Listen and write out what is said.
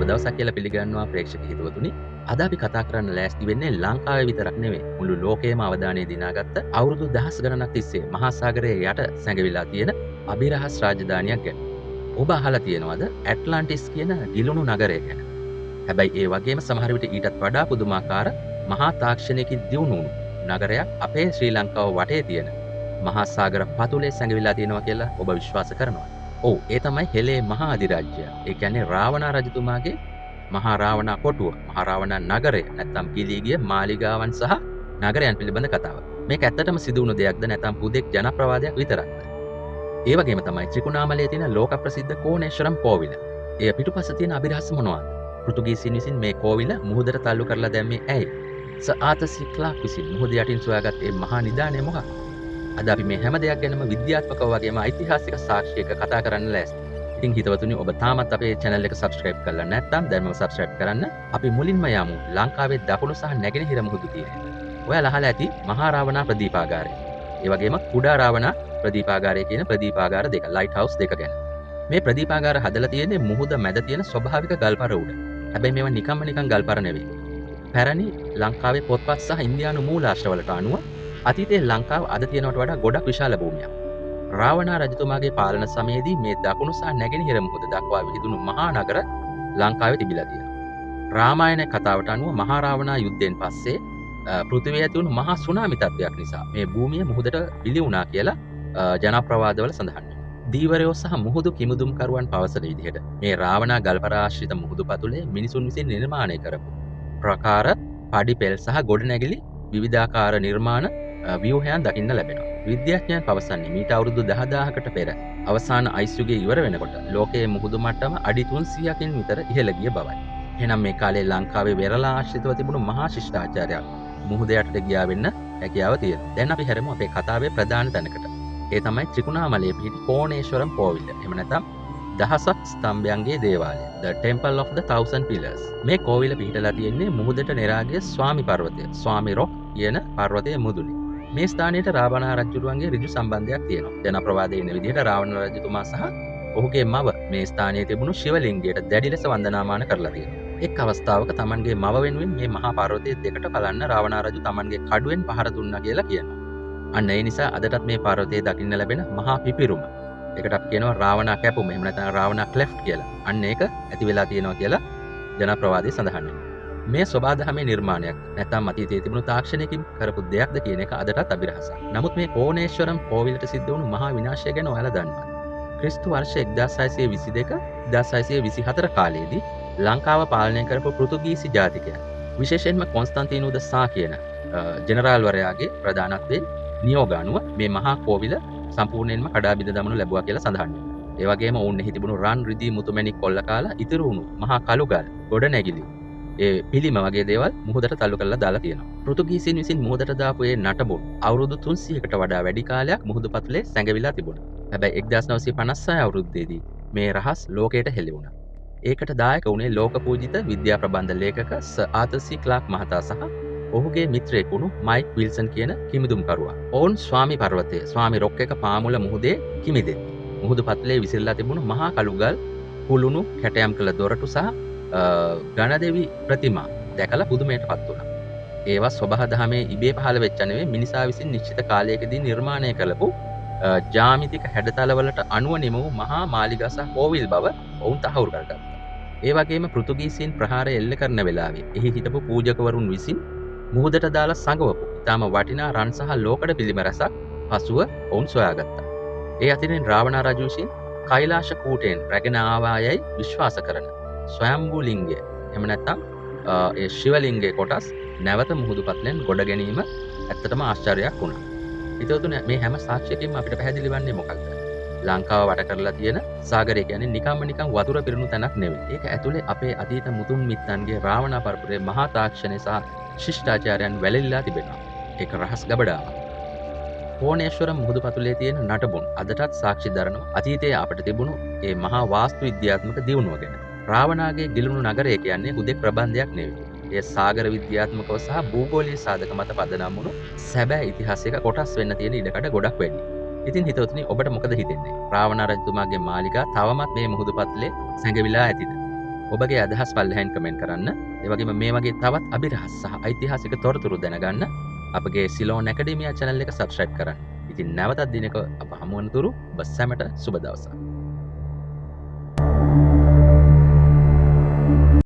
දවසක් කියලා පිළිගන්නවා ප්‍රේක්ෂක හිතවතුනි. අද අපි කතා කරන්න ලෑස්ති වෙන්නේ ලංකාවේ විතරක් නෙවෙයි මුළු ලෝකයේම අවධානය දිනාගත්ත අවුරුදු දහස් ගණනක් තිස්සේ මහා සාගරයේ යට සැඟවිලා තියෙන අභිරහස් රාජධානියක් ගැන. ඔබ අහලා තියෙනවද ඇට්ලාන්ටිස් කියන ගිලුණු නගරය ගැන? හැබැයි ඒ වගේම සමහර විට ඊටත් වඩා පුදුමාකාර මහා තාක්ෂණයකින් දියුණු වුණු නගරයක් අපේ ශ්‍රී ලංකාව වටේ තියෙන මහා සාගර පතුලේ සැඟවිලා තියෙනවා කියලා ඔබ විශ්වාස කරනවද? ඔව්, ඒ තමයි හෙළේ මහා අධිරාජ්‍ය. ඒ කියන්නේ රාවණා රජතුමාගේ මහා රාවණා කොටුව, මහා රාවණා නගරය නැත්නම් ගිලී ගිය මාලිගාවන් සහ නගරයන් පිළිබඳ කතාවක්. මේක ඇත්තටම සිදු වුණු දෙයක්ද නැත්නම් හුදෙක් ජනප්‍රවාදයක් විතරක්ද? ඒ වගේම තමයි ත්‍රිකුණාමලයේ තියෙන ලෝක ප්‍රසිද්ධ කෝණේශ්වරම් කෝවිල. එය පිටුපස තියෙන අභිරහස මොනවාද? පෘතුගීසින් විසින් මේ කෝවිල මුහුදට තල්ලු කරලා දැම්මේ ඇයි? සර් ආතර් සී ක්ලාක් විසින් මුහුද යටින් සොයාගත් මේ මහා නිදානය මොකක්ද? අද අපි මේ හැම දෙයක් ගැනම විද්‍යාත්මකව වගේම ඓතිහාසික සාක්ෂියක කතා කරන්න ලෑස්ති. ඉතින් හිතවතුනි ඔබ තාමත් අපේ channel එක subscribe කරලා නැත්නම් දැන්ම subscribe කරන්න. අපි මුලින්ම යමු ලංකාවේ දකුණු සහ නැගෙනහිර මුහුදු තීරයට. ඔයාලා අහලා ඇති මහා රාවණා ප්‍රදීපාගාරය. ඒ වගේම කුඩා රාවණා ප්‍රදීපාගාරය කියන ප්‍රදීපාගාර දෙක, ලයිට් හවුස් දෙක ගැන. මේ ප්‍රදීපාගාර හදලා තියෙන්නේ මුහුද මැද තියෙන ස්වභාවික ගල්පර උඩ. හැබැයි මේවා නිකන් ගල්පර නෙවෙයි. පැරණි ලංකාවේ පොත්පත් සහ ඉන්දියානු මූලාශ්‍රවලට අනුව අතීතයේ ලංකාව අද තියෙනවට වඩා ගොඩක් විශාල භූමියක්. රාවණා රජතුමාගේ පාලන සමයේදී මේ දකුණු සහ නැගෙනහිර මුහුද දක්වා විහිදුණු මහා නගර ලංකාවේ තිබිලා තියෙනවා. රාමායන කතාවට අනුව මහා රාවණා යුද්ධයෙන් පස්සේ පෘථිවියේ ඇති වුණු මහා සුනාමි තත්ත්වයක් නිසා මේ භූමිය මුහුදට බිලි වුණා කියලා ජනප්‍රවාදවල සඳහන් වෙනවා. දීවරයෝ සහ මුහුදු කිමුදුම්කරුවන් පවසන විදිහට මේ රාවණා ගල්පරාශ්‍රිත මුහුදු පතුලේ මිනිසුන් විසින් නිර්මාණය කරපු ප්‍රකාර පඩි පෙල් සහ ගොඩනැගිලි විවිධාකාර නිර්මාණ ව්‍යුහයන් දකින්න ලැබෙනවා. විද්‍යාඥයන් පවසන්නේ මීට අවුරුදු 10000කට පෙර අවසාන අයිස් යුගයේ ඉවර වෙනකොට ලෝකයේ මුහුදු මට්ටම අඩි 300කින් විතර ඉහළ ගිය බවයි. එහෙනම් මේ කාලේ ලංකාවේ වෙරළා ආශ්‍රිතව තිබුණු මහා ශිෂ්ටාචාරයක් මුහුද යටට ගියා වෙන්න හැකියාව තියෙනවා. දැන් අපි හැරෙමු අපේ කතාවේ ප්‍රධාන තැනකට. ඒ තමයි ත්‍රිකුණාමලයේ පිහිටි කෝණේශ්වරම් කෝවිල. එහෙම නැත්නම් දහසක් ස්තම්භයන්ගේ දේවාලය. The Temple of the Thousand Pillars. මේ කෝවිල පිහිටලා තියෙන්නේ මුහුදට නෙරාගේ ස්වාමි පර්වතය, ස්වාමි රොක් කියන පර්වතයේ මුදුනේ. මේ ස්ථානයට රාවණා රජුරුවන්ගේ ඍජු සම්බන්ධයක් තියෙනවා. ජනප්‍රවාදයේ ඉන්න විදිහට රාවණ රජතුමා සහ ඔහුගේ මව මේ ස්ථානයේ තිබුණු ශිවලිංගයට දැඩි ලෙස වන්දනාමාන කරලා තියෙනවා. එක් අවස්ථාවක තමන්ගේ මව වෙනුවෙන් මේ මහා පර්වතයේ දෙකට කලන්න රාවණා රජු තමන්ගේ කඩුවෙන් පහර දුන්නා කියලා කියනවා. අන්න ඒ නිසා අදටත් මේ පර්වතයේ දකින්න ලැබෙන මහා පිපිරුම. ඒකට අපි කියනවා රාවණා කැපුම. එහෙම නැත්නම් රාවණා ක්ලෙෆ්ට් කියලා. අන්න ඒක ඇති වෙලා තියෙනවා කියලා ජනප්‍රවාදයේ සඳහන් වෙනවා. මේ සොබාදහමේ නිර්මාණයක් නැත්නම් අතීතයේ තිබුණු තාක්ෂණයකින් කරපු දෙයක්ද කියන එක අදටත් අභිරහසක්. නමුත් මේ කෝණේශ්වරම් කෝවිලට සිද්ධ වුණු මහා විනාශය ගැන ඔයාලා දන්නවද? ක්‍රිස්තු වර්ෂ 1622 1624 කාලයේදී ලංකාව පාලනය කරපු පෘතුගීසි ජාතිකයන් විශේෂයෙන්ම කොන්ස්ටන්තිනු ද සා කියන ජෙනරාල්වරයාගේ ප්‍රධානත්වයෙන් නියෝග අනුව මේ මහා කෝවිල සම්පූර්ණයෙන්ම කඩා බිඳ දමනු ලැබුවා කියලා සඳහන් වෙනවා. ඒ වගේම ඔවුන් එහි තිබුණු රන් රිදී මුතුමැණික් කොල්ල කාලා ඉතුරු වුණු මහා කළුගල් ගොඩනැගිලි ඒ පිළිම වගේ දේවල් මුහුදට තල්ලු කරලා දාලා තියෙනවා. පෘතුගීසීන් විසින් මුහුදට දාපු ඒ නටබුන් අවුරුදු 300කට වඩා වැඩි කාලයක් මුහුදු පතුලේ සැඟවිලා තිබුණා. හැබැයි 1956 අවුරුද්දේදී මේ රහස් ලෝකයට හෙළි වුණා. ඒකට දායක වුණේ ලෝක පූජිත විද්‍යා ප්‍රබන්ධ ලේඛක සර් ආතර් සී ක්ලාක් මහතා සහ ඔහුගේ මිත්‍රයෙකු වුණු මයික් විල්සන් කියන කිමිදුම්කරුවා. ඔවුන් ස්වාමි පර්වතයේ ස්වාමි රොක් එක පාමුල මුහුදේ කිමිදෙත්. මුහුදු පතුලේ විසිරලා තිබුණු මහා කළුගල් කුළුණු කැටයම් කළ දොරටු සහ ගණදෙවි ප්‍රතිමා දැකලා පුදුමයටපත් වුණා. ඒවා ස්වභාව දහමේ ඉබේ පහළ වෙච්ච නෙවෙයි මිනිසා විසින් නිශ්චිත කාලයකදී නිර්මාණය කළපු ජ්‍යාමිතික හැඩතලවලට අනුව නිම වූ මහා මාලිගා සහ කෝවිල් බව ඔවුන් තහවුරු කරගත්තා. ඒ වගේම පෘතුගීසීන් ප්‍රහාරය එල්ල කරන වෙලාවේ එහි හිටපු පූජකවරුන් විසින් මුහුදට දාලා සංගවපු ඉතාම වටිනා රන් සහ ලෝකඩ පිළිම රැසක් පසුව ඔවුන් සොයාගත්තා. ඒ අතරින් රාවණා රජු විසින් කෛලාශ කූටයෙන් රැගෙන ආවායයි විශ්වාස කරන ස්වයම්භූ ලිංගය එහෙම නැත්නම් ඒ ශිවලිංගයේ කොටස් නැවත මුහුදු පතුලෙන් ගොඩ ගැනීම ඇත්තටම ආශ්චර්යයක් වුණා. හිතවතුනි මේ හැම සාක්ෂියකින්ම අපිට පැහැදිලි වන්නේ මොකක්ද? ලංකාව වට කරලා තියෙන සාගරය කියන්නේ නිකන් වතුර පිරුණු තැනක් නෙවෙයි. ඒක ඇතුලේ අපේ අතීත මුතුන් මිත්තන්ගේ රාවණා පරපුරේ මහා තාක්ෂණය සහ ශිෂ්ටාචාරයන් වැළලීලා තිබෙනවා. ඒක රහස් ගබඩාවක්. කෝණේශ්වරම් මුහුදු පතුලේ තියෙන නටබුන් අදටත් සාක්ෂි දරනවා අතීතයේ අපිට තිබුණු ඒ මහා වාස්තු විද්‍යාත්මක දියුණුව ගැන. රාවණාගේ ගිලුණු නගරය කියන්නේ හුදෙක් ප්‍රබන්ධයක් නෙවෙයි. ඒ සාගර විද්‍යාත්මකව සහ භූගෝලීය සාධක මත පදනම් වුණු සැබෑ ඉතිහාසයක කොටස් වෙන්න තියෙන ඉඩකඩ ගොඩක් වැඩි. ඉතින් හිතවතුනි ඔබට මොකද හිතෙන්නේ? රාවණ රජතුමාගේ මාලිගා තවමත් මේ මුහුදු පතුලේ සැඟවිලා ඇතිද? ඔබගේ අදහස් පල්ලෙහායින් කමෙන්ට් කරන්න. ඒ වගේම මේ වගේ තවත් අභිරහස් සහ ඓතිහාසික තොරතුරු දැනගන්න අපගේ සිලෝන් ඇකඩමියා channel එක subscribe කරන්න. ඉතින් නැවතත් දිනක අප හමු වන තුරු ඔබ සැමට සුබ දවසක්.